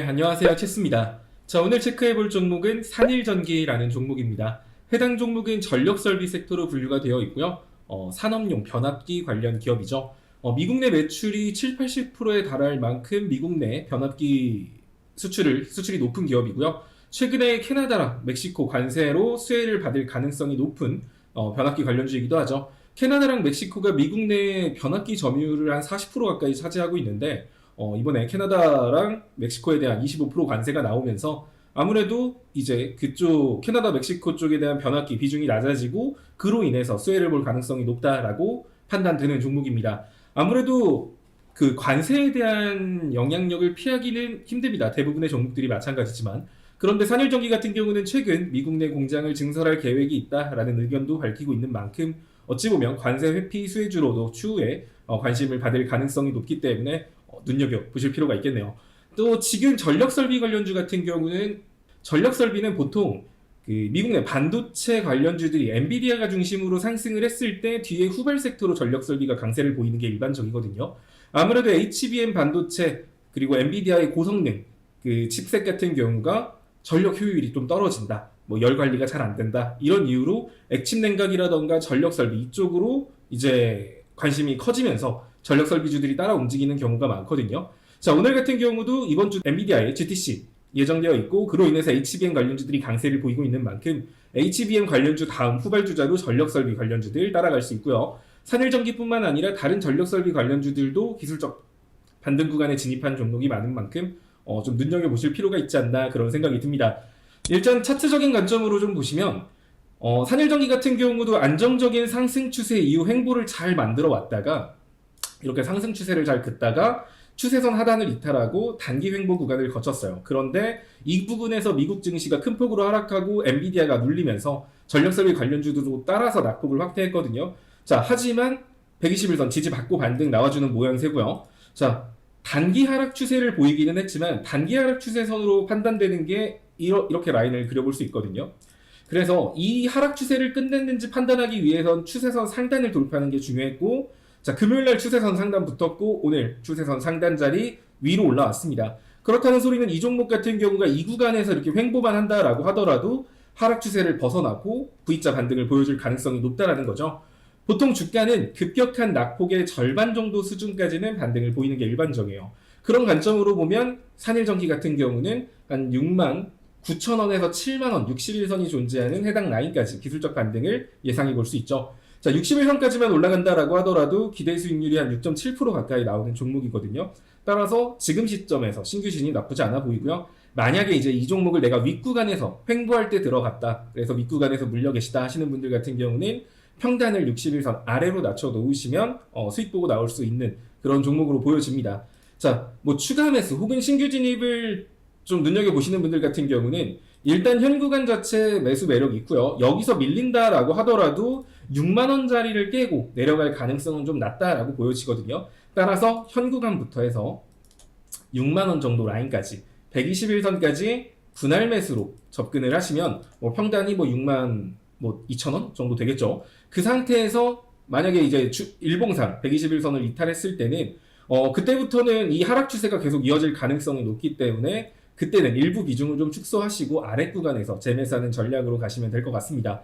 안녕하세요. 체스입니다. 자, 오늘 체크해볼 종목은 산일전기라는 종목입니다. 해당 종목은 전력설비 섹터로 분류가 되어 있고요. 산업용 변압기 관련 기업이죠. 미국 내 매출이 7, 80%에 달할 만큼 미국 내 변압기 수출이 높은 기업이고요. 최근에 캐나다랑 멕시코 관세로 수혜를 받을 가능성이 높은 변압기 관련주이기도 하죠. 캐나다랑 멕시코가 미국 내 변압기 점유율을 한 40% 가까이 차지하고 있는데 이번에 캐나다랑 멕시코에 대한 25% 관세가 나오면서 아무래도 이제 그쪽 캐나다 멕시코 쪽에 대한 변압기 비중이 낮아지고 그로 인해서 수혜를 볼 가능성이 높다라고 판단되는 종목입니다. 아무래도 그 관세에 대한 영향력을 피하기는 힘듭니다. 대부분의 종목들이 마찬가지지만. 그런데 산일전기 같은 경우는 최근 미국 내 공장을 증설할 계획이 있다라는 의견도 밝히고 있는 만큼 어찌 보면 관세 회피 수혜주로도 추후에 관심을 받을 가능성이 높기 때문에 눈여겨보실 필요가 있겠네요. 또 지금 전력설비 관련주 같은 경우는 전력설비는 보통 그 미국 내 반도체 관련주들이 엔비디아가 중심으로 상승을 했을 때 뒤에 후발 섹터로 전력설비가 강세를 보이는 게 일반적이거든요. 아무래도 HBM 반도체 그리고 엔비디아의 고성능 그 칩셋 같은 경우가 전력 효율이 좀 떨어진다. 열 관리가 잘 안 된다. 이런 이유로 액침 냉각이라던가 전력 설비 이쪽으로 이제 관심이 커지면서 전력 설비주들이 따라 움직이는 경우가 많거든요. 자, 오늘 같은 경우도 이번 주 엔비디아의 GTC 예정되어 있고 그로 인해서 HBM 관련주들이 강세를 보이고 있는 만큼 HBM 관련주 다음 후발주자로 전력 설비 관련주들 따라갈 수 있고요. 산일전기뿐만 아니라 다른 전력 설비 관련주들도 기술적 반등 구간에 진입한 종목이 많은 만큼 좀 눈여겨보실 필요가 있지 않나 그런 생각이 듭니다. 일단 차트적인 관점으로 좀 보시면 산일전기 같은 경우도 안정적인 상승 추세 이후 횡보를 잘 만들어 왔다가 이렇게 상승 추세를 잘 긋다가 추세선 하단을 이탈하고 단기 횡보 구간을 거쳤어요. 그런데 이 부분에서 미국 증시가 큰 폭으로 하락하고 엔비디아가 눌리면서 전력설비 관련주도 따라서 낙폭을 확대했거든요. 자, 하지만 121선 지지받고 반등 나와주는 모양새고요. 자, 단기 하락 추세를 보이기는 했지만 단기 하락 추세선으로 판단되는 게 이렇게 라인을 그려볼 수 있거든요. 그래서 이 하락 추세를 끝냈는지 판단하기 위해선 추세선 상단을 돌파하는 게 중요했고, 자, 금요일날 추세선 상단 붙었고 오늘 추세선 상단 자리 위로 올라왔습니다. 그렇다는 소리는 이 종목 같은 경우가 이 구간에서 이렇게 횡보만 한다라고 하더라도 하락 추세를 벗어나고 V자 반등을 보여줄 가능성이 높다라는 거죠. 보통 주가는 급격한 낙폭의 절반 정도 수준까지는 반등을 보이는 게 일반적이에요. 그런 관점으로 보면 산일전기 같은 경우는 한 6만 9천원에서 7만원 61선이 존재하는 해당 라인까지 기술적 반등을 예상해 볼 수 있죠. 자, 61선까지만 올라간다라고 하더라도 기대 수익률이 한 6.7% 가까이 나오는 종목이거든요. 따라서 지금 시점에서 신규 진입 나쁘지 않아 보이고요. 만약에 이제 이 종목을 내가 윗구간에서 횡보할 때 들어갔다. 그래서 윗구간에서 물려 계시다 하시는 분들 같은 경우는 평단을 61선 아래로 낮춰 놓으시면 수익 보고 나올 수 있는 그런 종목으로 보여집니다. 자, 추가 매수 혹은 신규 진입을 좀 눈여겨보시는 분들 같은 경우는 일단 현 구간 자체 매수 매력이 있고요. 여기서 밀린다라고 하더라도 6만원짜리를 깨고 내려갈 가능성은 좀 낮다라고 보여지거든요. 따라서 현 구간부터 해서 6만원 정도 라인까지 121선까지 분할 매수로 접근을 하시면 평단이 6만 2천원 정도 되겠죠. 그 상태에서 만약에 이제 일봉상 121선을 이탈했을 때는 그때부터는 이 하락 추세가 계속 이어질 가능성이 높기 때문에 그때는 일부 비중을 좀 축소하시고 아래 구간에서 재매수하는 전략으로 가시면 될 것 같습니다.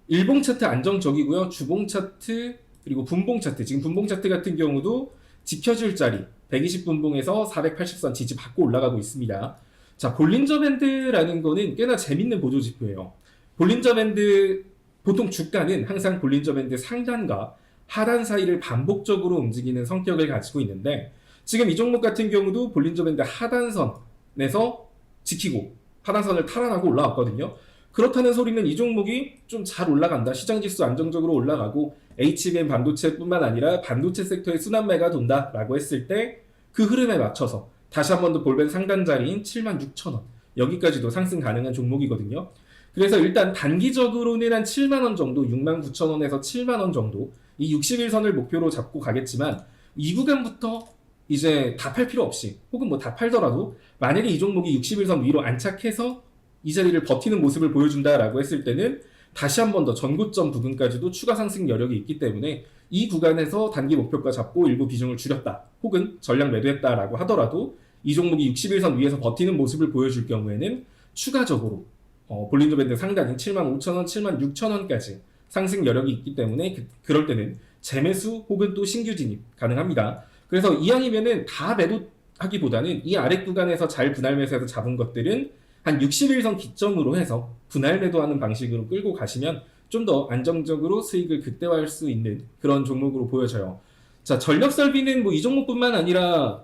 일봉 차트 안정적이고요. 주봉 차트 그리고 분봉 차트, 지금 분봉 차트 같은 경우도 지켜줄 자리 120분봉에서 480선 지지 받고 올라가고 있습니다. 자, 볼린저 밴드라는 거는 꽤나 재밌는 보조 지표예요. 볼린저 밴드, 보통 주가는 항상 볼린저 밴드 상단과 하단 사이를 반복적으로 움직이는 성격을 가지고 있는데 지금 이 종목 같은 경우도 볼린저 밴드 하단선에서 지키고 하단선을 탈환하고 올라왔거든요. 그렇다는 소리는 이 종목이 좀 잘 올라간다. 시장지수 안정적으로 올라가고 HBM 반도체뿐만 아니라 반도체 섹터의 순환매가 돈다라고 했을 때 그 흐름에 맞춰서 다시 한 번 더 볼벤 상단 자리인 76,000원 여기까지도 상승 가능한 종목이거든요. 그래서 일단 단기적으로는 한 7만원 정도, 69,000원에서 7만원 정도 이 61선을 목표로 잡고 가겠지만 이 구간부터 이제 다 팔 필요 없이 혹은 다 팔더라도 만약에 이 종목이 61선 위로 안착해서 이 자리를 버티는 모습을 보여준다라고 했을 때는 다시 한 번 더 전고점 부근까지도 추가 상승 여력이 있기 때문에 이 구간에서 단기 목표가 잡고 일부 비중을 줄였다 혹은 전량 매도했다라고 하더라도 이 종목이 61선 위에서 버티는 모습을 보여줄 경우에는 추가적으로 볼린저 밴드 상단인 75,000원, 76,000원까지 상승 여력이 있기 때문에 그럴 때는 재매수 혹은 또 신규 진입 가능합니다. 그래서 이왕이면은 다 매도하기보다는 이 아래 구간에서 잘 분할 매수해서 잡은 것들은 한 61선 기점으로 해서 분할 매도하는 방식으로 끌고 가시면 좀 더 안정적으로 수익을 극대화할 수 있는 그런 종목으로 보여져요. 자, 전력설비는 뭐 이 종목뿐만 아니라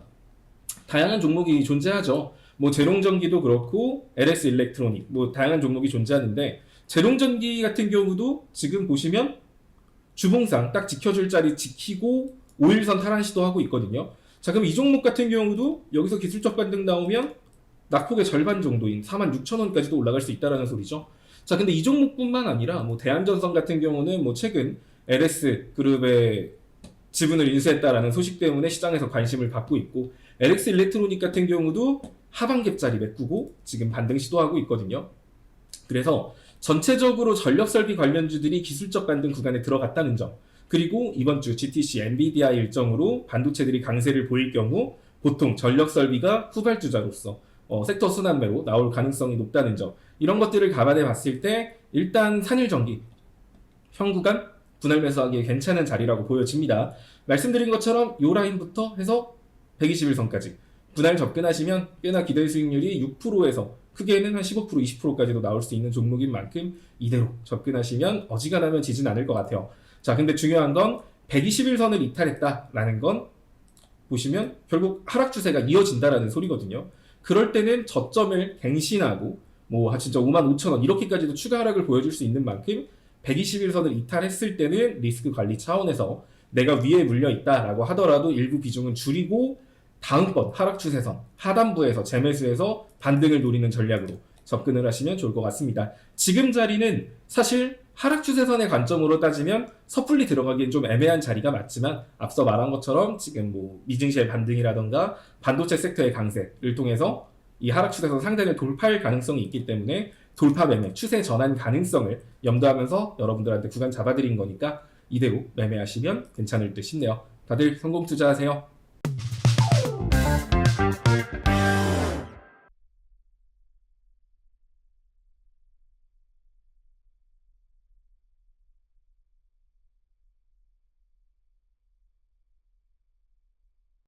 다양한 종목이 존재하죠. 뭐 제롱전기도 그렇고 LS 일렉트로닉 뭐 다양한 종목이 존재하는데 제롱전기 같은 경우도 지금 보시면 주봉상 딱 지켜줄 자리 지키고 5일선 탈환 시도하고 있거든요. 자, 그럼 이 종목 같은 경우도 여기서 기술적 반등 나오면 낙폭의 절반 정도인 46,000원까지도 올라갈 수 있다는 소리죠. 자, 근데 이 종목뿐만 아니라 뭐 대한전선 같은 경우는 뭐 최근 LS 그룹의 지분을 인수했다라는 소식 때문에 시장에서 관심을 받고 있고 LX 일렉트로닉 같은 경우도 하반기짜리 메꾸고 지금 반등 시도하고 있거든요. 그래서 전체적으로 전력설비 관련주들이 기술적 반등 구간에 들어갔다는 점, 그리고 이번 주 GTC, 엔비디아 일정으로 반도체들이 강세를 보일 경우 보통 전력설비가 후발주자로서 섹터 순환매로 나올 가능성이 높다는 점, 이런 것들을 감안해 봤을 때 일단 산일전기 현 구간 분할 매수하기에 괜찮은 자리라고 보여집니다. 말씀드린 것처럼 이 라인부터 해서 121선까지 분할 접근하시면 꽤나 기대 수익률이 6%에서 크게는 한 15%, 20%까지도 나올 수 있는 종목인 만큼 이대로 접근하시면 어지간하면 지진 않을 것 같아요. 자, 근데 중요한 건 121선을 이탈했다라는 건 보시면 결국 하락 추세가 이어진다라는 소리거든요. 그럴 때는 저점을 갱신하고 뭐 진짜 55,000원 이렇게까지도 추가 하락을 보여줄 수 있는 만큼 121선을 이탈했을 때는 리스크 관리 차원에서 내가 위에 물려 있다라고 하더라도 일부 비중은 줄이고 다음번 하락 추세선 하단부에서 재매수해서 반등을 노리는 전략으로 접근을 하시면 좋을 것 같습니다. 지금 자리는 사실 하락 추세선의 관점으로 따지면 섣불리 들어가기엔 좀 애매한 자리가 맞지만 앞서 말한 것처럼 지금 뭐 미증시의 반등이라던가 반도체 섹터의 강세를 통해서 이 하락 추세선 상단을 돌파할 가능성이 있기 때문에 돌파 매매, 추세 전환 가능성을 염두하면서 여러분들한테 구간 잡아드린 거니까 이대로 매매하시면 괜찮을 듯 싶네요. 다들 성공 투자하세요.